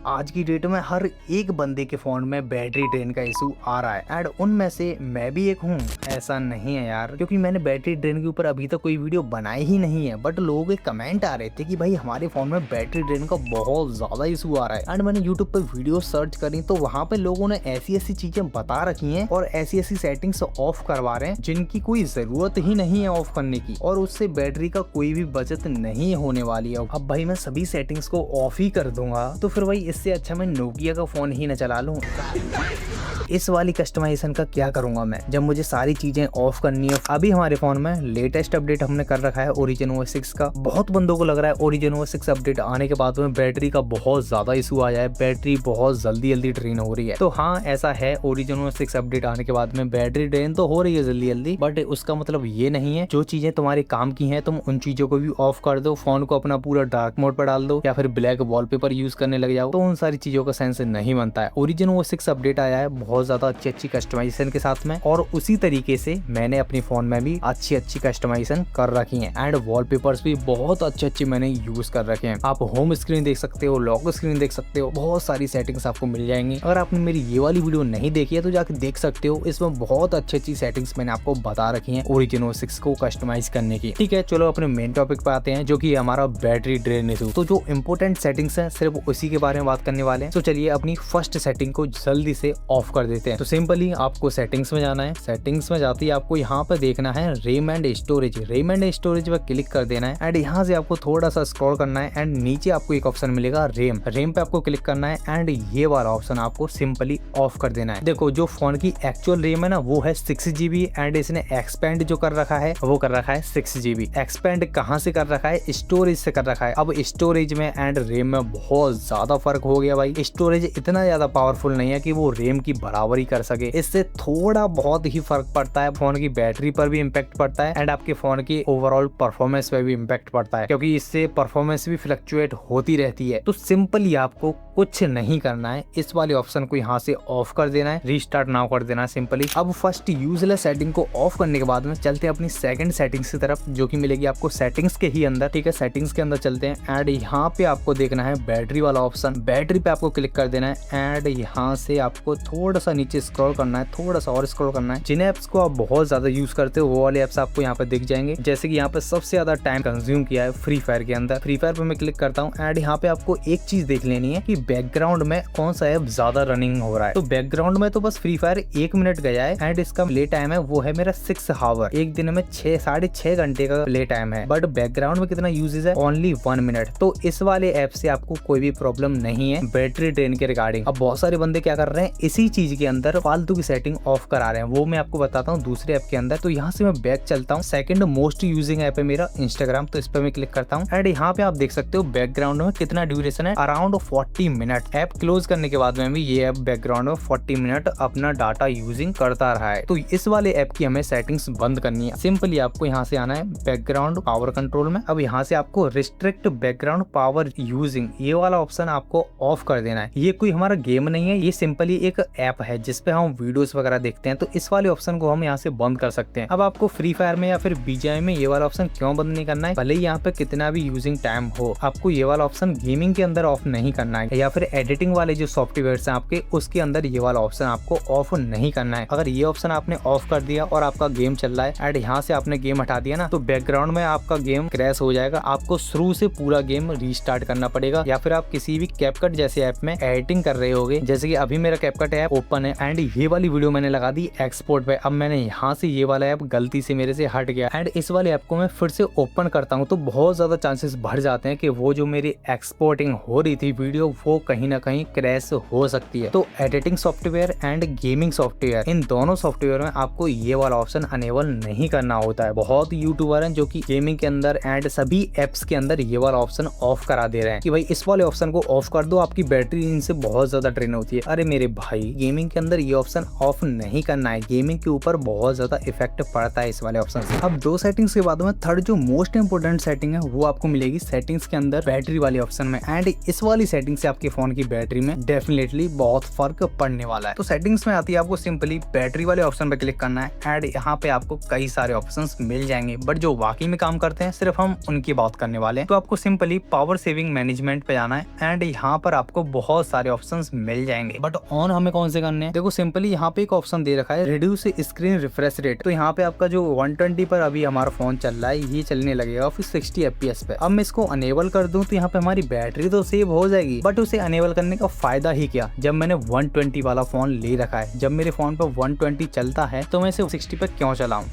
आज की डेट में हर एक बंदे के फोन में बैटरी ड्रेन का इशू आ रहा है एंड उनमें से मैं भी एक हूँ। ऐसा नहीं है यार, क्योंकि मैंने बैटरी ड्रेन के ऊपर अभी तक कोई वीडियो बनाई ही नहीं है, बट लोगों के कमेंट आ रहे थे कि भाई हमारे फोन में बैटरी ड्रेन का बहुत ज्यादा इशू आ रहा है। एंड मैंने यूट्यूब पर वीडियो सर्च करी तो वहाँ पे लोगों ने ऐसी ऐसी चीजें बता रखी हैं और ऐसी ऐसी सेटिंग्स ऑफ करवा रहे हैं जिनकी कोई जरूरत ही नहीं है ऑफ करने की, और उससे बैटरी का कोई भी बचत नहीं होने वाली है। अब भाई मैं सभी सेटिंग्स को ऑफ ही कर दूंगा तो फिर भाई इससे अच्छा मैं नोकिया का फोन ही न चला लूं। इस वाली कस्टमाइजेशन का क्या करूंगा मैं जब मुझे सारी चीजें ऑफ करनी है। अभी हमारे फोन में लेटेस्ट अपडेट हमने कर रखा है ओरिजिन OS 6 का। बहुत बंदों को लग रहा है ओरिजिन OS 6 अपडेट आने के बाद में बैटरी का बहुत ज्यादा इशू आ जाए, बैटरी बहुत जल्दी ड्रेन हो रही है। तो हाँ ऐसा है, ओरिजिन OS 6 अपडेट आने के बाद में बैटरी ड्रेन तो हो रही है जल्दी, बट उसका मतलब ये नहीं है जो चीजें तुम्हारे काम की हैं तुम उन चीजों को भी ऑफ कर दो, फोन को अपना पूरा डार्क मोड पर डाल दो या फिर ब्लैक वॉलपेपर यूज करने लग जाओ, तो उन सारी चीजों का सेंस नहीं बनता है। ओरिजिन OS 6 अपडेट आया है बहुत ज्यादा अच्छी कस्टमाइजेशन के साथ में, और उसी तरीके से मैंने अपने फोन में भी अच्छी कस्टमाइजेशन कर रखी है एंड वॉलपेपर्स भी बहुत अच्छे मैंने यूज कर रखे हैं। आप होम स्क्रीन देख सकते हो, लॉक स्क्रीन देख सकते हो, बहुत सारी सेटिंग्स आपको मिल जाएंगी। अगर आपने मेरी ये वाली वीडियो नहीं देखी है तो जाके देख सकते हो, इसमें बहुत अच्छी सेटिंग्स मैंने आपको बता रखी है ओरिजिन OS 6 को कस्टमाइज करने की। ठीक है, चलो अपने मेन टॉपिक पे आते हैं जो कि हमारा बैटरी ड्रेन इशू। तो जो इंपॉर्टेंट सेटिंग्स है सिर्फ उसी के बारे में बात करने वाले हैं। तो चलिए अपनी फर्स्ट सेटिंग को जल्दी से ऑफ कर देते हैं। तो सिंपली आपको सेटिंग्स में जाना है। सेटिंग्स में जाते ही आपको यहाँ पे देखना है RAM and storage. RAM and storage पे क्लिक कर देना है एंड यहाँ से आपको थोड़ा सा स्क्रॉल करना है एंड नीचे आपको एक ऑप्शन मिलेगा रैम। रैम पे आपको क्लिक करना है एंड ये वाला ऑप्शन आपको सिंपली ऑफ कर देना है। देखो जो फोन की एक्चुअल रैम है ना वो है 6GB एंड इसने एक्सपेंड जो कर रखा है वो कर रखा है 6GB। एक्सपेंड कहाँ से कर रखा है? स्टोरेज से कर रखा है। अब स्टोरेज में एंड रैम में बहुत ज्यादा फर्क हो गया भाई। स्टोरेज इतना ज्यादा पावरफुल नहीं है कि वो रैम की बराबरी कर सके, इससे थोड़ा बहुत ही फर्क पड़ता है। फोन की बैटरी पर भी इम्पैक्ट पड़ता है एंड आपके फोन की ओवरऑल परफॉर्मेंस पे भी इम्पैक्ट पड़ता है, क्योंकि इससे परफॉर्मेंस भी फ्लक्चुएट होती रहती है। तो सिंपली आपको कुछ नहीं करना है, इस वाले ऑप्शन को यहाँ से ऑफ कर देना है, रीस्टार्ट नाउ कर देना है सिंपली। अब फर्स्ट यूजलेस सेटिंग को ऑफ करने के बाद में चलते हैं अपनी सेकंड सेटिंग्स की तरफ, जो कि मिलेगी आपको सेटिंग्स के ही अंदर। ठीक है, सेटिंग्स के अंदर चलते हैं एंड यहाँ पे आपको देखना है बैटरी वाला ऑप्शन। बैटरी पे आपको क्लिक कर देना है एंड यहाँ से आपको थोड़ा सा नीचे स्क्रॉल करना है, थोड़ा सा और स्क्रॉल करना है। जिन एप्स को आप बहुत ज्यादा यूज करते हो वो वाले एप्स आपको यहाँ पे दिख जाएंगे। जैसे कि यहाँ पे सबसे ज्यादा टाइम कंज्यूम किया है फ्री फायर के अंदर। फ्री फायर पे मैं क्लिक करता हूँ एंड यहाँ पे आपको एक चीज देख लेनी है कि बैकग्राउंड में कौन सा ऐप ज्यादा रनिंग हो रहा है। तो बैकग्राउंड में तो बस फ्री फायर 1 मिनट गया है एंड इसका प्ले टाइम है वो है मेरा 6 आवर। एक दिन में 6-6.5 घंटे का प्ले टाइम है, बट बैकग्राउंड में कितना यूजेज है? Only 1 minute. तो इस वाले ऐप से आपको कोई भी प्रॉब्लम नहीं है बैटरी ड्रेन के रिगार्डिंग। अब बहुत सारे बंदे क्या कर रहे हैं, इसी चीज के अंदर फालतू की सेटिंग ऑफ करा रहे हैं, वो मैं आपको बताता हूँ दूसरे ऐप के अंदर। तो यहाँ से मैं बैक चलता हूँ। सेकंड मोस्ट यूजिंग ऐप है मेरा इंस्टाग्राम, तो इस पे मैं क्लिक करता हूँ एंड यहाँ पे आप देख सकते हो बैकग्राउंड में कितना ड्यूरेशन है, अराउंड 40 मिनट। ऐप क्लोज करने के बाद में भी ये ऐप बैकग्राउंड में 40 मिनट अपना डाटा यूजिंग करता रहा है। तो इस वाले ऐप की हमें सेटिंग्स बंद करनी है। सिंपली आपको यहाँ से आना है बैकग्राउंड पावर कंट्रोल में। अब यहाँ से आपको रिस्ट्रिक्ट बैकग्राउंड पावर यूजिंग, ये वाला ऑप्शन आपको ऑफ कर देना है। ये कोई हमारा गेम नहीं है, ये सिंपली एक ऐप है जिसपे हम वीडियोस वगैरह देखते हैं, तो इस वाले ऑप्शन को हम यहाँ से बंद कर सकते हैं। अब आपको फ्री फायर में या फिर BGMI में ये वाला ऑप्शन क्यों बंद नहीं करना है? भले ही यहाँ पे कितना भी यूजिंग टाइम हो, आपको ये वाला ऑप्शन गेमिंग के अंदर ऑफ नहीं करना है, या फिर एडिटिंग वाले जो सॉफ्टवेयर हैं आपके उसके अंदर ये वाला ऑप्शन आपको ऑफ नहीं करना है। अगर ये ऑप्शन आपने ऑफ कर दिया और आपका गेम चल रहा है एंड यहाँ से आपने गेम हटा दिया ना, तो बैकग्राउंड में आपका गेम क्रैश हो जाएगा। आपको शुरू से पूरा गेम रीस्टार्ट करना पड़ेगा, या फिर आप किसी भी कैपकट जैसे ऐप में एडिटिंग कर रहे होगे, जैसे कि अभी मेरा कैपकट ऐप ओपन है एंड ये वाली वीडियो मैंने लगा दी एक्सपोर्ट पे। अब मैंने यहाँ से ये वाला ऐप गलती से मेरे से हट गया एंड इस वाले ऐप को मैं फिर से ओपन करता हूँ, तो बहुत ज्यादा चांसेस बढ़ जाते हैं कि वो जो मेरी एक्सपोर्टिंग हो रही थी वीडियो वो कहीं ना कहीं क्रैश हो सकती है। तो editing software and gaming software, इन दोनों सॉफ्टवेयर में आपको ये वाला ऑप्शन अनेबल नहीं करना होता है। बहुत यूट्यूबर हैं जो कि गेमिंग के अंदर एंड सभी एप्स के अंदर ये वाला ऑप्शन ऑफ करा दे रहे हैं कि भाई इस वाले ऑप्शन को ऑफ कर दो, आपकी बैटरी इनसे बहुत ज्यादा ड्रेन होती है। अरे मेरे भाई, गेमिंग के अंदर ये ऑप्शन ऑफ नहीं करना है, गेमिंग के ऊपर बहुत ज्यादा इफेक्ट पड़ता है इस वाले ऑप्शन से। अब 2 सेटिंग्स के बाद में थर्ड जो मोस्ट इंपोर्टेंट सेटिंग है वो आपको मिलेगी सेटिंग्स के अंदर बैटरी वाले ऑप्शन में, एंड इस वाली सेटिंग से आप आपके फोन की बैटरी में डेफिनेटली बहुत फर्क पड़ने वाला है। तो सेटिंग्स में आती है, आपको सिंपली बैटरी वाले ऑप्शन पे क्लिक करना है एंड यहाँ पे आपको कई सारे ऑप्शंस मिल जाएंगे, बट जो वाकई में काम करते हैं सिर्फ हम उनकी बात करने वाले हैं। तो आपको सिंपली पावर सेविंग मैनेजमेंट पे जाना है एंड यहाँ पर आपको बहुत सारे ऑप्शंस मिल जाएंगे, बट ऑन हमें कौन से करने हैं। देखो सिंपली यहाँ पे एक ऑप्शन दे रखा है रिड्यूस स्क्रीन रिफ्रेश रेट। तो यहाँ पे आपका जो 120 पर अभी हमारा फोन चल रहा है ये चलने लगेगा फिर 60 FPS पे। अब मैं इसको अनेबल कर दूं तो यहाँ पे हमारी बैटरी तो सेव हो जाएगी, बट उसे अनेबल करने का फायदा ही क्या जब मैंने 120 वाला फोन ले रखा है। जब मेरे फोन पे 120 चलता है तो मैं इसे 60 पे क्यों चलाऊं,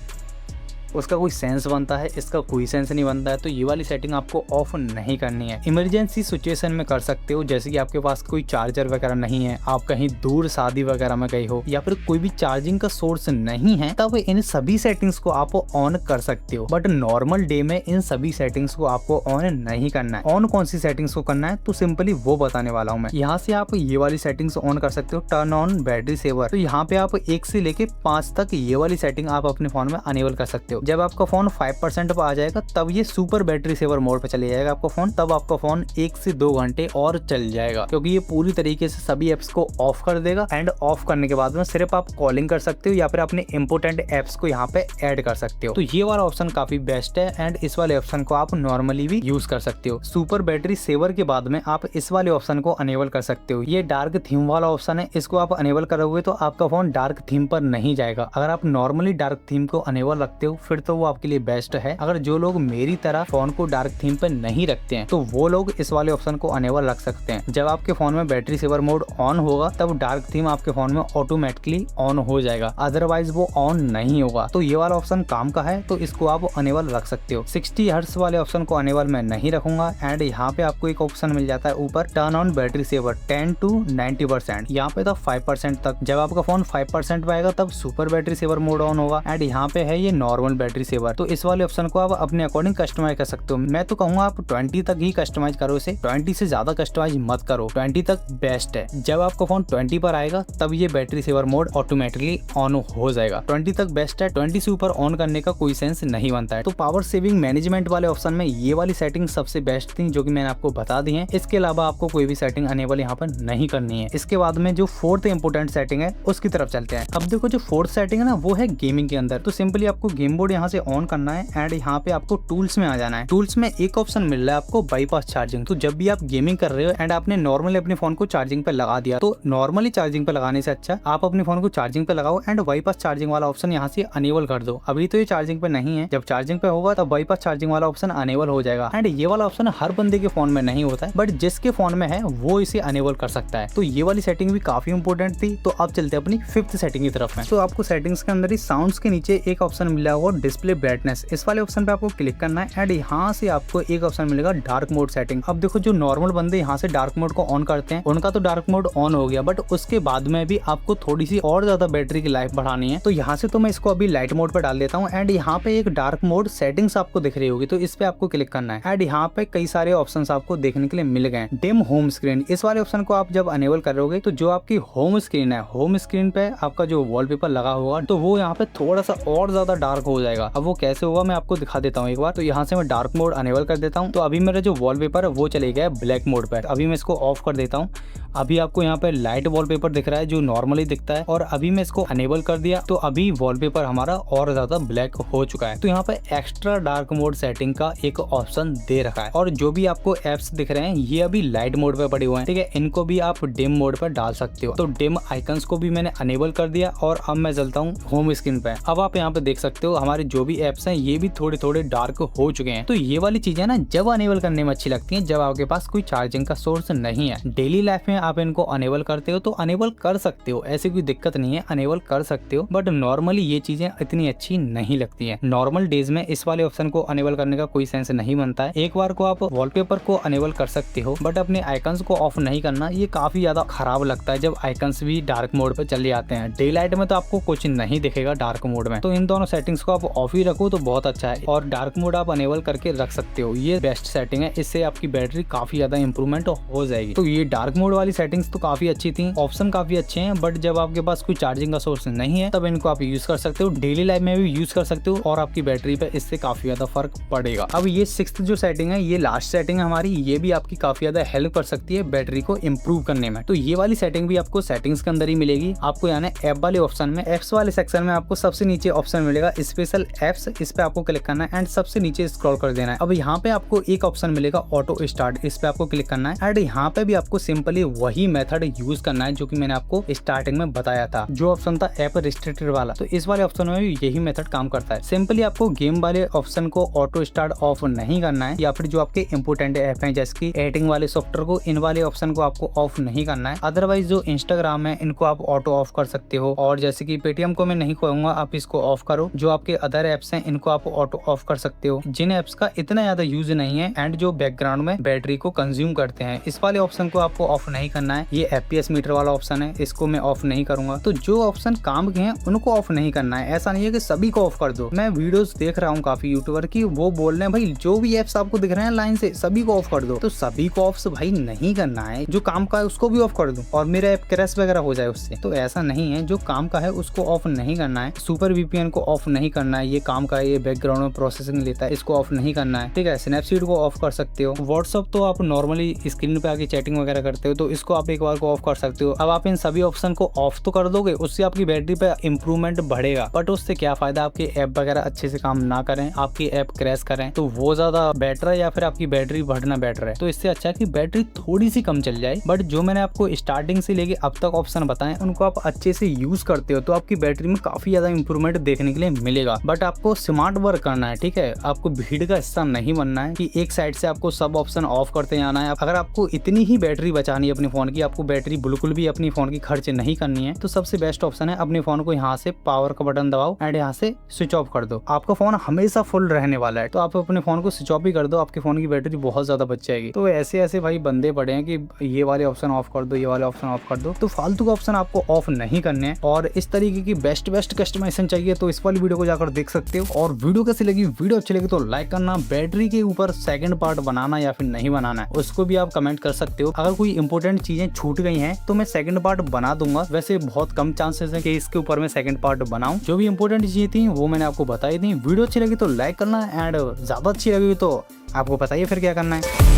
उसका कोई सेंस बनता है, इसका कोई सेंस नहीं बनता है। तो ये वाली सेटिंग आपको ऑफ नहीं करनी है। इमरजेंसी सिचुएशन में कर सकते हो, जैसे कि आपके पास कोई चार्जर वगैरह नहीं है, आप कहीं दूर शादी वगैरह में गए हो या फिर कोई भी चार्जिंग का सोर्स नहीं है, तब इन सभी सेटिंग्स को आप ऑन कर सकते हो। बट नॉर्मल डे में इन सभी सेटिंग्स को आपको ऑन नहीं करना है। ऑन कौन सी सेटिंग्स को करना है तो सिंपली वो बताने वाला हूँ मैं। यहाँ से आप ये वाली सेटिंग्स ऑन कर सकते हो, टर्न ऑन बैटरी सेवर। तो यहाँ पे आप 1 से लेके 5 तक ये वाली सेटिंग आप अपने फोन में अनेबल कर सकते हो। जब आपका फोन 5% पर आ जाएगा तब ये सुपर बैटरी सेवर मोड पे चले जाएगा आपका फोन, तब आपका फोन 1 से 2 घंटे और चल जाएगा, क्योंकि ये पूरी तरीके से सभी एप्स को ऑफ कर देगा। एंड ऑफ करने के बाद में सिर्फ आप कॉलिंग कर सकते हो या फिर अपने इंपोर्टेंट एप्स को यहाँ पे ऐड कर सकते हो। तो ये वाला ऑप्शन काफी बेस्ट है एंड इस वाले ऑप्शन को आप नॉर्मली भी यूज कर सकते हो। सुपर बैटरी सेवर के बाद में आप इस वाले ऑप्शन को अनेबल कर सकते हो। ये डार्क थीम वाला ऑप्शन है, इसको आप अनेबल करोगे तो आपका फोन डार्क थीम पर नहीं जाएगा। अगर आप नॉर्मली डार्क थीम को अनेबल रखते हो फिर तो वो आपके लिए बेस्ट है। अगर जो लोग मेरी तरह फोन को डार्क थीम पे नहीं रखते हैं तो वो लोग इस वाले ऑप्शन को अनेबल रख सकते हैं। जब आपके फोन में बैटरी सेवर मोड ऑन होगा तब डार्क थीम आपके फोन में ऑटोमेटिकली ऑन हो जाएगा, अदरवाइज वो ऑन नहीं होगा। तो ये वाला ऑप्शन काम का है तो इसको आप अनेबल रख सकते हो। 60 हर्ट्ज वाले ऑप्शन को अनेबल मैं नहीं रखूंगा। एंड यहाँ पे आपको एक ऑप्शन मिल जाता है ऊपर, turn on battery saver 10 to 90%। यहाँ पे था 5% तक। जब आपका फोन 5% पे आएगा तब super battery saver mode on होगा। एंड यहाँ पे है ये नॉर्मल बैटरी सेवर। तो इस वाले ऑप्शन को आप अपने अकॉर्डिंग कस्टमाइज कर सकते हो। मैं तो कहूंगा आप 20 तक ही कस्टमाइज करो इसे, 20 से ज्यादा कस्टमाइज मत करो, 20 तक बेस्ट है। जब आपका फोन 20 पर आएगा तब ये battery saver mode automatically on हो जाएगा। 20 तक बेस्ट है, 20 से ऊपर ऑन करने का कोई सेंस नहीं बनता है। तो पावर सेविंग मैनेजमेंट वाले ऑप्शन में ये वाली सेटिंग सबसे बेस्ट थी जो कि मैंने आपको बता दी है। इसके अलावा आपको कोई भी सेटिंग अनेबल यहाँ पर नहीं करनी है। इसके बाद में जो 4th इंपोर्टेंट सेटिंग है उसकी तरफ चलते हैं। अब देखो जो 4th सेटिंग है ना वो है गेमिंग के अंदर। तो सिंपली आपको गेम बोर्ड यहाँ से ऑन करना है एंड यहाँ पे आपको टूल्स में आ जाना है। टूल्स में एक ऑप्शन मिल रहा है आपको बाईपास चार्जिंग। तो जब भी आप गेमिंग कर रहे हो एंड आपने नॉर्मली अपने फोन को चार्जिंग पे लगा दिया, तो नॉर्मली चार्जिंग पे लगाने से अच्छा आप अपने फोन को चार्जिंग पे लगाओ एंड बाईपास चार्जिंग वाला ऑप्शन यहाँ से अनेबल कर दो। अभी तो ये चार्जिंग पे नहीं है, जब चार्जिंग पे होगा तब बाईपास चार्जिंग वाला ऑप्शन अनेबल हो जाएगा। एंड ये वाला ऑप्शन हर बंदे के फोन में नहीं होता है, बट जिसके फोन में है वो इसे अनेबल कर सकता है। तो ये वाली सेटिंग भी काफी इंपॉर्टेंट थी। तो अब चलते हैं अपनी 5th सेटिंग की तरफ में। तो आपको सेटिंग्स के अंदर ही साउंड्स के नीचे एक ऑप्शन मिला होगा डिस्प्ले ब्राइटनेस। इस वाले ऑप्शन पे आपको क्लिक करना है एंड यहाँ से आपको एक ऑप्शन मिलेगा डार्क मोड सेटिंग। अब देखो जो नॉर्मल बंदे यहाँ से डार्क मोड को ऑन करते हैं उनका तो डार्क मोड ऑन हो गया, बट उसके बाद में भी आपको थोड़ी सी और ज्यादा बैटरी की लाइफ बढ़ानी है। तो यहाँ से तो मैं इसको अभी लाइट मोड पर डाल देता हूँ एंड यहाँ पे एक डार्क मोड सेटिंग्स आपको दिख रही होगी, तो इस पे आपको क्लिक करना है एंड यहाँ पे कई सारे ऑप्शंस आपको देखने के लिए मिल गए। डिम होम स्क्रीन, इस वाले ऑप्शन को आप जब अनेबल करोगे तो जो आपकी होम स्क्रीन है, होम स्क्रीन पे आपका जो वॉलपेपर लगा होगा तो वो यहाँ पे थोड़ा सा और ज्यादा डार्क हो जाएगा। अब वो कैसे होगा मैं आपको दिखा देता हूँ एक बार। तो यहाँ से मैं डार्क मोड अनेबल कर देता हूँ। तो अभी मेरा जो वॉलपेपर है वो चले गया ब्लैक मोड पर। अभी मैं इसको ऑफ कर देता हूँ। अभी आपको यहाँ पे लाइट वॉलपेपर दिख रहा है जो नॉर्मली दिखता है, और अभी मैं इसको अनेबल कर दिया तो अभी वॉलपेपर हमारा और ज्यादा ब्लैक हो चुका है। तो यहाँ पे एक्स्ट्रा डार्क मोड सेटिंग का एक ऑप्शन दे रखा है, और जो भी आपको एप्स दिख रहे हैं ये अभी लाइट मोड पे पड़े हुए हैं, ठीक है। इनको भी आप डिम मोड पर डाल सकते हो। तो डिम आइकन्स को भी मैंने अनेबल कर दिया और अब मैं चलता हूँ होम स्क्रीन पे। अब आप यहाँ पे देख सकते हो हमारे जो भी एप्स हैं ये भी थोड़े थोड़े डार्क हो चुके हैं। तो ये वाली चीजें ना जब अनेबल करने में अच्छी लगती हैं जब आपके पास कोई चार्जिंग का सोर्स नहीं है। डेली लाइफ में आप इनको अनेबल करते हो तो अनेबल कर सकते हो, ऐसी कोई दिक्कत नहीं है, अनेबल कर सकते हो। बट नॉर्मली ये चीजें इतनी अच्छी नहीं लगती है। नॉर्मल डेज में इस वाले ऑप्शन को अनेबल करने का कोई सेंस नहीं बनता है। एक बार को आप वॉलपेपर को अनेबल कर सकते हो बट अपने आइकन्स को ऑफ नहीं करना। ये काफी ज्यादा खराब लगता है जब आइकन्स भी डार्क मोड पे चले जाते हैं। डे लाइट में तो आपको कुछ नहीं दिखेगा डार्क मोड में। तो इन दोनों सेटिंग्स को आप ऑफ ही रखो तो बहुत अच्छा है, और डार्क मोड आप अनेबल करके रख सकते हो। ये बेस्ट सेटिंग है, इससे आपकी बैटरी काफी ज्यादा इंप्रूवमेंट हो जाएगी। तो ये डार्क मोड वाली सेटिंग्स तो काफी अच्छी थी, ऑप्शन काफी अच्छे हैं, बट जब आपके पास कोई चार्जिंग का सोर्स नहीं है तब इनको आप यूज कर सकते हो, डेली लाइफ में भी यूज कर सकते हो और आपकी बैटरी पे इससे काफी ज्यादा फर्क पड़ेगा। अब ये 6th जो सेटिंग है, ये लास्ट सेटिंग है हमारी, ये भी आपकी काफी ज्यादा हेल्प कर सकती है बैटरी को इम्प्रूव करने में। तो ये वाली सेटिंग भी आपको सेटिंग्स के अंदर ही मिलेगी। आपको यानी ऐप वाले ऑप्शन में, एप्स वाले सेक्शन में आपको सबसे नीचे ऑप्शन मिलेगा स्पेशल एप्स, इस पे आपको क्लिक करना है एंड सबसे नीचे स्क्रॉल कर देना है। अब यहाँ पे आपको एक ऑप्शन मिलेगा ऑटो स्टार्ट, इस पे आपको क्लिक करना है एंड यहाँ पे भी आपको सिंपली वही मेथड यूज करना है जो कि मैंने आपको स्टार्टिंग में बताया था, जो ऑप्शन था ऐप रिस्ट्रिक्टेड वाला। तो इस वाले ऑप्शन में भी यही मेथड काम करता है। सिंपली आपको गेम वाले ऑप्शन को ऑटो स्टार्ट ऑफ नहीं करना है, या फिर जो आपके इंपोर्टेंट ऐप हैं जैसे कि एडिटिंग वाले सॉफ्टवेयर को, इन वाले ऑप्शन को आपको ऑफ नहीं करना है। अदरवाइज जो इंस्टाग्राम है इनको आप ऑटो ऑफ कर सकते हो, और जैसे कि पेटीएम को मैं नहीं कहूंगा आप इसको ऑफ करो। जो आपके अदर एप्स हैं इनको आप ऑटो ऑफ कर सकते हो, जिन एप्स का इतना ज्यादा यूज नहीं है एंड जो बैकग्राउंड में बैटरी को कंज्यूम करते हैं, इस वाले ऑप्शन को आपको ऑफ नहीं करना है। ये FPS मीटर वाला ऑप्शन है, इसको मैं ऑफ नहीं करूंगा। तो जो ऑप्शन काम के हैं उनको ऑफ नहीं करना है। ऐसा नहीं है कि सभी को ऑफ कर दो। मैं वीडियोस देख रहा हूँ काफी यूट्यूबर की, वो बोल रहे हैं भाई जो भी एप्स आपको दिख रहे हैं लाइन से सभी को ऑफ कर दो। तो सभी को ऑफ भाई नहीं करना है, जो काम का है उसको भी ऑफ कर दो और मेरा ऐप क्रैश वगैरह हो जाए उससे। तो ऐसा नहीं है, जो काम का है उसको ऑफ नहीं करना है। सुपर VPN को ऑफ नहीं करना है, ये काम का है, ये बैकग्राउंड में प्रोसेसिंग लेता है, इसको ऑफ नहीं करना है। ठीक है, स्नैपसीड को ऑफ कर सकते हो। व्हाट्सअप तो आप नॉर्मली स्क्रीन पे आके चैटिंग वगैरह करते हो, तो इसको आप एक बार को ऑफ कर सकते हो। अब आप इन सभी ऑप्शन को ऑफ तो कर दोगे, उससे आपकी बैटरी पे इंप्रूवमेंट बढ़ेगा, बट उससे क्या फायदा, आपके ऐप वगैरह अच्छे से काम ना करें, आपकी ऐप क्रैश करें, तो वो ज्यादा बेटर है या फिर आपकी बैटरी बढ़ना बेटर है। तो इससे अच्छा है कि बैटरी थोड़ी सी कम चल जाए, बट जो मैंने आपको स्टार्टिंग से लेके अब तक ऑप्शन बताए उनको आप अच्छे से यूज करते हो तो आपकी बैटरी में काफी ज्यादा इंप्रूवमेंट देखने के लिए मिलेगा। बट आपको स्मार्ट वर्क करना है, ठीक है, आपको भीड़ का हिस्सा नहीं बनना है कि एक साइड से आपको सब ऑप्शन ऑफ करते जाना है। अगर आपको इतनी ही बैटरी बचानी है अपने फोन की, आपको बैटरी बिल्कुल भी अपनी फोन की खर्च नहीं करनी है, तो सबसे बेस्ट ऑप्शन है अपने फोन को यहाँ से पावर का बटन दबाओ एंड यहाँ से स्विच ऑफ कर दो। आपका फोन हमेशा फुल रहने वाला है, तो आप अपने फोन को स्विच ऑफ ही कर दो, आपके फोन की बैटरी बहुत ज्यादा बच जाएगी। तो ऐसे ऐसे भाई बंदे पड़े हैं कि ये वाले ऑप्शन ऑफ कर दो, ये वाले ऑप्शन ऑफ कर दो, तो फालतू का ऑप्शन आपको ऑफ नहीं करने हैं। और इस तरीके की बेस्ट कस्टमाइजेशन चाहिए तो इस वाली वीडियो को जाकर देख सकते हो। और वीडियो कैसी लगी, वीडियो अच्छी लगी तो लाइक करना। बैटरी के ऊपर सेकंड पार्ट बनाना या फिर नहीं बनाना है उसको भी आप कमेंट कर सकते हो। अगर कोई इंपोर्टेंट चीजें छूट गई हैं तो मैं सेकंड पार्ट बना दूंगा। वैसे बहुत कम चांसेस है कि इसके ऊपर मैं सेकंड पार्ट बनाऊं। जो भी इंपोर्टेंट चीजें थी वो मैंने आपको बताई थी। वीडियो अच्छी लगी तो लाइक करना एंड ज्यादा अच्छी लगी तो आपको बताइए फिर क्या करना है।